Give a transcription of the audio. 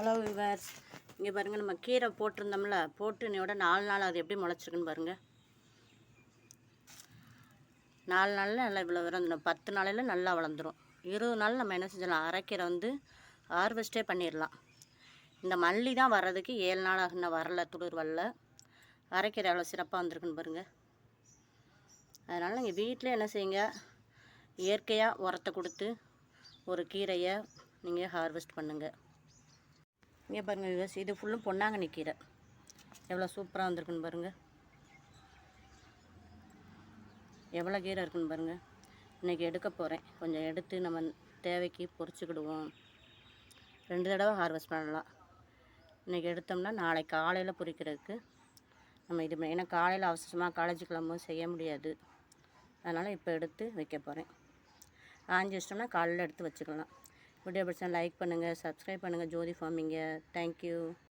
Hello viewers, இங்கே பாருங்கள். நம்ம கீரை போட்டிருந்தோம்ல, போட்டு இன்னையோட 4 நாள் அது எப்படி முளைச்சிருக்குன்னு பாருங்கள். 4 நாளில் நல்லா இவ்வளோ வந்துடும். 10 நாளையில் நல்லா வளர்ந்துடும். 20 நாள் நம்ம என்ன செஞ்சிடலாம், அரைக்கீரை ஹார்வெஸ்ட்டே பண்ணிடலாம். இந்த மல்லி தான் வர்றதுக்கு 7 நாள் ஆகுன்னு வரல, துளிர் வரல. அரைக்கீரை எவ்வளோ சிறப்பாக வந்திருக்குன்னு பாருங்கள். அதனால் நீங்கள் வீட்டில் என்ன செய்யுங்க, இயற்கையாக உரத்தை கொடுத்து ஒரு கீரையை நீங்கள் ஹார்வெஸ்ட் பண்ணுங்கள். இங்கே பாருங்கள் விவஸ், இது ஃபுல்லும் பொன்னாங்கண்ணி கீரை எவ்வளோ சூப்பராக வந்திருக்குன்னு பாருங்கள். எவ்வளோ கீரை இருக்குன்னு பாருங்கள். இன்றைக்கி எடுக்க போகிறேன். கொஞ்சம் எடுத்து நம்ம தேவைக்கு பொரிச்சுக்கிடுவோம். 2 தடவை ஹார்வெஸ்ட் பண்ணலாம். இன்றைக்கி எடுத்தோம்னா நாளைக்கு காலையில் பொரிக்கிறதுக்கு நம்ம இது ஏன்னா காலையில் அவசரமாக காலேஜ் கிளம்பும்போது செய்ய முடியாது. அதனால் இப்போ எடுத்து வைக்க போகிறேன். ஆஞ்சி வச்சிட்டோம்னா காலையில் எடுத்து வச்சுக்கலாம். வீடியோ பிடிச்சா லைக் பண்ணுங்கள், சப்ஸ்கிரைப் பண்ணுங்கள். ஜோதி ஃபார்மிங்க. தேங்க்யூ.